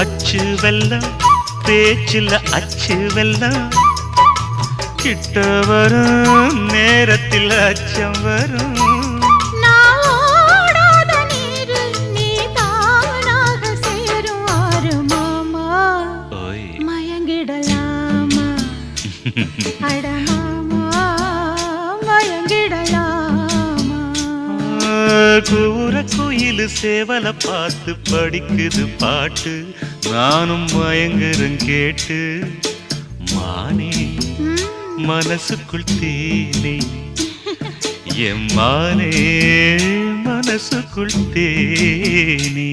அச்சு வெல்லம் பேச்சில் அச்சு வெல்லம் கிட்ட வரும் நேரத்தில் அச்சம் வரும் கூற குயிலு சேவல பார்த்து படிக்குது பாட்டு நானும் மயங்குறேன் கேட்டு மானே மனசுக்குள் தேனே என் மானே மனசுக்குள் தேனே